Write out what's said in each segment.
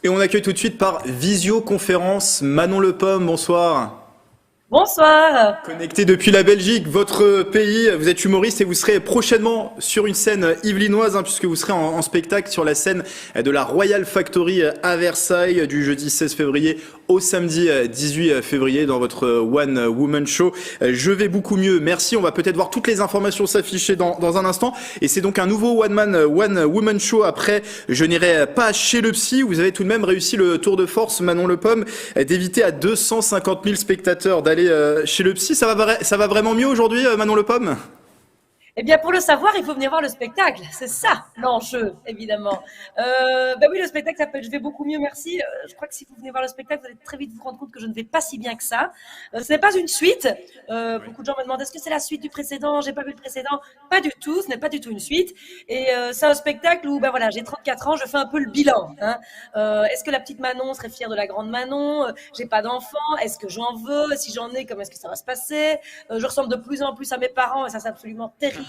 Et on accueille tout de suite par visioconférence Manon Le Pomme, bonsoir. Bonsoir. Connecté depuis la Belgique, votre pays, vous êtes humoriste et vous serez prochainement sur une scène yvelinoise, puisque vous serez en spectacle sur la scène de la Royal Factory à Versailles du jeudi 16 février au samedi 18 février dans votre One Woman Show. Je vais beaucoup mieux, merci. On va peut-être voir toutes les informations s'afficher dans un instant. Et c'est donc un nouveau One Man, One Woman Show après Je n'irai pas chez le psy. Vous avez tout de même réussi le tour de force, Manon Le Pomme, d'éviter à 250 000 spectateurs d'aller chez le psy. Ça va vraiment mieux aujourd'hui, Manon Le Pomme? Eh bien, pour le savoir, il faut venir voir le spectacle. C'est ça l'enjeu, évidemment. Oui, le spectacle s'appelle Je vais beaucoup mieux, merci. Je crois que si vous venez voir le spectacle, vous allez très vite vous rendre compte que je ne vais pas si bien que ça. Ce n'est pas une suite. Beaucoup de gens me demandent est-ce que c'est la suite du précédent? J'ai pas vu le précédent. Pas du tout. Ce n'est pas du tout une suite. Et c'est un spectacle où, j'ai 34 ans, je fais un peu le bilan. Est-ce que la petite Manon serait fière de la grande Manon? J'ai pas d'enfant. Est-ce que j'en veux? Si j'en ai, comment est-ce que ça va se passer? Je ressemble de plus en plus à mes parents et ça, c'est absolument terrible.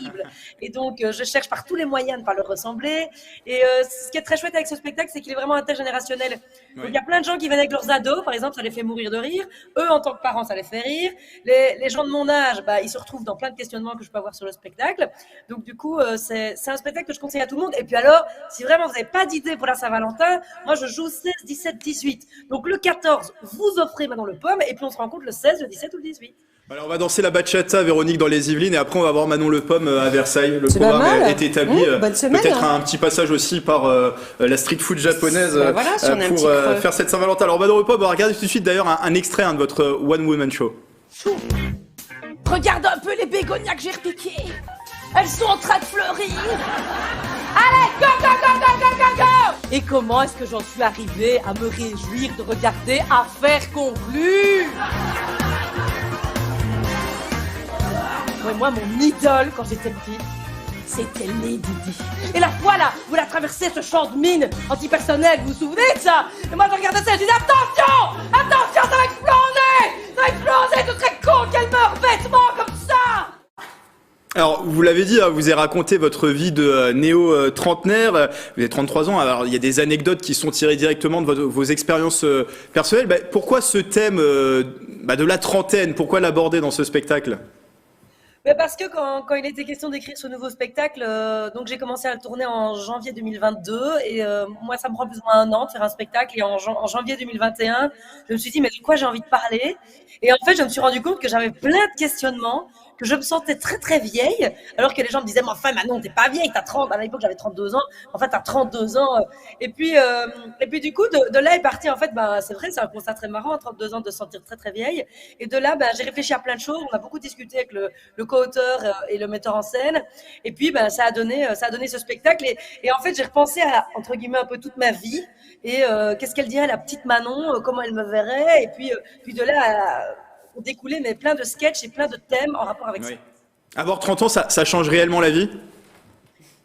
Et donc, je cherche par tous les moyens de ne pas leur ressembler. Et ce qui est très chouette avec ce spectacle, c'est qu'il est vraiment intergénérationnel. Donc, il y a plein de gens qui viennent avec leurs ados, par exemple, ça les fait mourir de rire. Eux, en tant que parents, ça les fait rire. Les gens de mon âge, ils se retrouvent dans plein de questionnements que je peux avoir sur le spectacle. Donc, du coup, c'est un spectacle que je conseille à tout le monde. Et puis alors, si vraiment vous n'avez pas d'idée pour la Saint-Valentin, moi, je joue 16, 17, 18. Donc, le 14, vous offrez Manon Le Pomme. Et puis, on se rencontre le 16, le 17 ou le 18. Alors on va danser la bachata, Véronique, dans les Yvelines, et après on va voir Manon Le Pomme à Versailles. Le programme est établi. Peut-être un petit passage aussi par la street food japonaise pour faire cette Saint-Valentin. Alors Manon Le Pomme, on va regarder tout de suite d'ailleurs un extrait de votre One Woman Show. Regarde un peu les bégonias que j'ai repiquées. Elles sont en train de fleurir. Allez, go, go, go, go, go, go, go. Et comment est-ce que j'en suis arrivée à me réjouir de regarder Affaires conclues? Moi, mon idole, quand j'étais petite, c'était Lady Di. Et la fois, là, vous la traversez ce champ de mine antipersonnel, vous vous souvenez de ça? Et moi, je regardais ça et je disais, attention! Attention, ça va exploser! Ça va exploser, ce serait con qu'elle meure bêtement comme ça! Alors, vous l'avez dit, vous avez raconté votre vie de néo-trentenaire, vous avez 33 ans, alors il y a des anecdotes qui sont tirées directement de vos expériences personnelles. Pourquoi ce thème de la trentaine, pourquoi l'aborder dans ce spectacle? Parce que quand il était question d'écrire ce nouveau spectacle, donc j'ai commencé à le tourner en janvier 2022 et moi ça me prend plus ou moins un an de faire un spectacle et en janvier 2021 je me suis dit mais de quoi j'ai envie de parler et en fait je me suis rendu compte que j'avais plein de questionnements, que je me sentais très très vieille alors que les gens me disaient mais enfin Manon t'es pas vieille, t'as 30, à l'époque j'avais 32 ans, en fait t'as 32 ans et puis du coup de là est parti en fait c'est vrai, c'est un constat très marrant à 32 ans de se sentir très très vieille et de là j'ai réfléchi à plein de choses, on a beaucoup discuté avec le co-auteur et le metteur en scène et puis ça a donné ce spectacle et en fait j'ai repensé à entre guillemets un peu toute ma vie et qu'est-ce qu'elle dirait la petite Manon, comment elle me verrait et puis de là ont découlé mais plein de sketchs et plein de thèmes en rapport avec ça. Avoir 30 ans, ça change réellement la vie?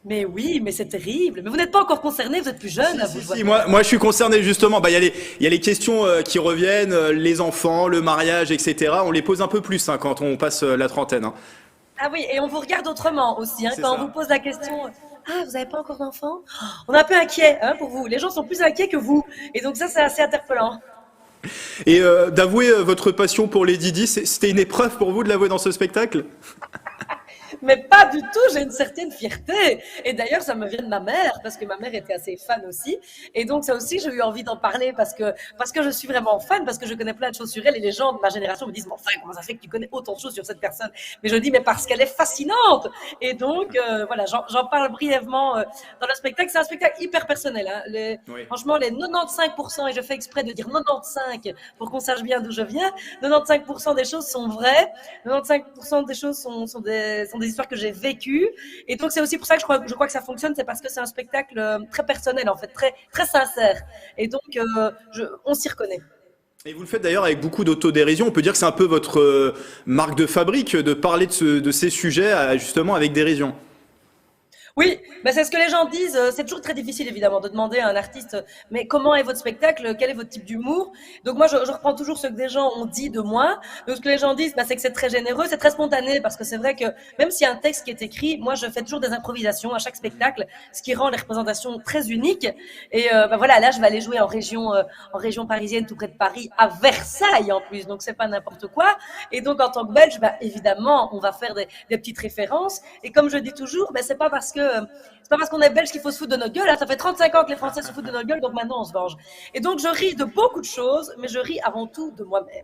Mais oui, mais c'est terrible. Mais vous n'êtes pas encore concerné, vous êtes plus jeune. Si, moi je suis concerné justement. Il y a les questions qui reviennent, les enfants, le mariage, etc. On les pose un peu plus quand on passe la trentaine. Ah oui, et on vous regarde autrement aussi. Quand on vous pose la question, ah, vous n'avez pas encore d'enfant? On est un peu inquiet pour vous. Les gens sont plus inquiets que vous. Et donc ça, c'est assez interpellant. Et d'avouer votre passion pour Lady Di, c'était une épreuve pour vous de l'avouer dans ce spectacle? Mais pas du tout, j'ai une certaine fierté. Et d'ailleurs, ça me vient de ma mère, parce que ma mère était assez fan aussi. Et donc, ça aussi, j'ai eu envie d'en parler parce que je suis vraiment fan, parce que je connais plein de choses sur elle. Et les gens de ma génération me disent, mais enfin, comment ça fait que tu connais autant de choses sur cette personne? Mais je dis, mais parce qu'elle est fascinante. Et donc, j'en parle brièvement dans le spectacle. C'est un spectacle hyper personnel. Franchement, les 95%, et je fais exprès de dire 95 pour qu'on sache bien d'où je viens, 95% des choses sont vraies. 95% des choses sont des histoires que j'ai vécues et donc c'est aussi pour ça que je crois que ça fonctionne, c'est parce que c'est un spectacle très personnel en fait, très très sincère et donc on s'y reconnaît. Et vous le faites d'ailleurs avec beaucoup d'autodérision. On peut dire que c'est un peu votre marque de fabrique de parler de ces sujets justement avec dérision. Oui, bah c'est ce que les gens disent. C'est toujours très difficile, évidemment, de demander à un artiste, mais comment est votre spectacle? Quel est votre type d'humour? Donc moi, je reprends toujours ce que des gens ont dit de moi. Donc ce que les gens disent, bah, c'est que c'est très généreux, c'est très spontané, parce que c'est vrai que même s'il y a un texte qui est écrit, moi, je fais toujours des improvisations à chaque spectacle, ce qui rend les représentations très uniques. Et bah voilà, là, je vais aller jouer en région parisienne, tout près de Paris, à Versailles en plus. Donc c'est pas n'importe quoi. Et donc en tant que Belge, bah, évidemment, on va faire des petites références. Et comme je dis toujours, bah, c'est pas parce qu'on est belge qu'il faut se foutre de notre gueule. Hein. Ça fait 35 ans que les Français se foutent de notre gueule, donc maintenant on se venge. Et donc je ris de beaucoup de choses, mais je ris avant tout de moi-même.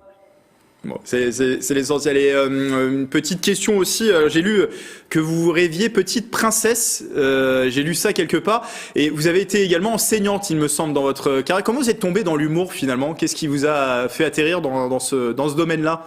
Bon, c'est l'essentiel. Et une petite question aussi, j'ai lu que vous rêviez petite princesse, j'ai lu ça quelque part, et vous avez été également enseignante, il me semble, dans votre carrière. Comment vous êtes tombée dans l'humour finalement? Qu'est-ce qui vous a fait atterrir dans ce domaine-là?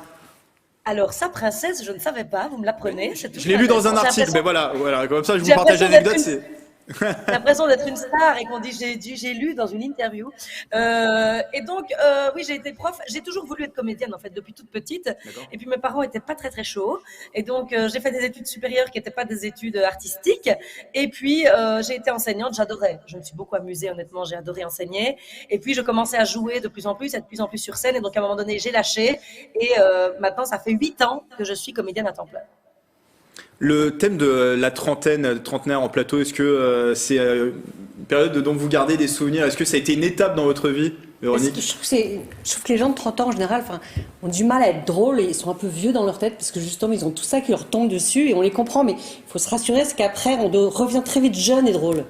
Alors ça, princesse, je ne savais pas, vous me l'apprenez. Je l'ai lu dans un article, mais voilà, comme ça je vous J'ai partage l'impression l'anecdote. d'être J'ai l'impression d'être une star et qu'on dit j'ai lu dans une interview. Et donc oui, j'ai été prof. J'ai toujours voulu être comédienne en fait depuis toute petite. Et puis mes parents étaient pas très très chauds. Et donc j'ai fait des études supérieures qui n'étaient pas des études artistiques. Et puis j'ai été enseignante. J'adorais. Je me suis beaucoup amusée honnêtement. J'ai adoré enseigner. Et puis je commençais à jouer de plus en plus, être de plus en plus sur scène. Et donc à un moment donné, j'ai lâché. Et maintenant, ça fait 8 ans que je suis comédienne à temps plein. Le thème de la trentenaire en plateau, est-ce que c'est une période dont vous gardez des souvenirs? Est-ce que ça a été une étape dans votre vie, Véronique? Je trouve que les gens de 30 ans, en général, ont du mal à être drôles et ils sont un peu vieux dans leur tête parce que justement, ils ont tout ça qui leur tombe dessus et on les comprend. Mais il faut se rassurer, c'est qu'après, revient très vite jeune et drôle.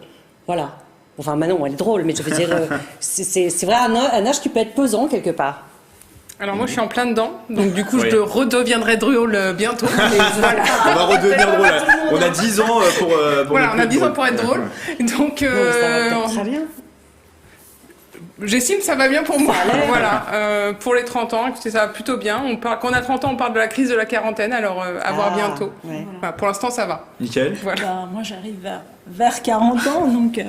Voilà. Enfin, Manon, elle est drôle, mais je veux dire, c'est vrai un âge qui peut être pesant quelque part. Alors moi je suis en plein dedans, donc du coup je redeviendrai drôle bientôt. Voilà. On va redevenir drôle. On a 10 ans pour voilà, on a 10 ans pour être drôle. Donc ça va très bien. J'estime que ça va bien pour moi. Voilà. Pour les 30 ans, écoutez, ça va plutôt bien. Quand on a 30 ans, on parle de la crise de la quarantaine, alors à voir bientôt. Ouais. Voilà, pour l'instant ça va. Nickel. Voilà. Bah, moi, j'arrive vers 40 ans, donc,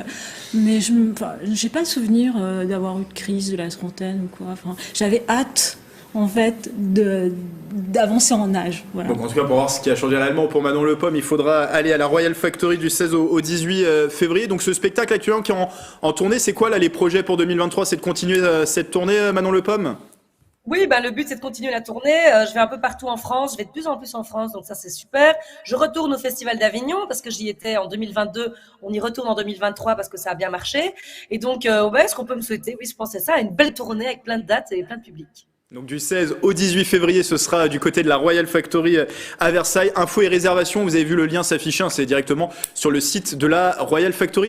mais je n'ai pas le souvenir d'avoir eu de crise de la trentaine ou quoi. Enfin, j'avais hâte, en fait, d'avancer en âge. Voilà. Donc en tout cas, pour voir ce qui a changé réellement pour Manon Le Pomme, il faudra aller à la Royal Factory du 16 au 18 février. Donc ce spectacle actuellement qui est en tournée, c'est quoi là les projets pour 2023? C'est de continuer cette tournée, Manon Le Pomme? Oui, ben le but c'est de continuer la tournée. Je vais un peu partout en France, je vais de plus en plus en France, donc ça c'est super. Je retourne au Festival d'Avignon parce que j'y étais en 2022. On y retourne en 2023 parce que ça a bien marché. Et donc, ouais, ce qu'on peut me souhaiter, oui, je pense que c'est ça, une belle tournée avec plein de dates et plein de publics. Donc du 16 au 18 février, ce sera du côté de la Royal Factory à Versailles. Infos et réservations, vous avez vu le lien s'afficher, c'est directement sur le site de la Royal Factory.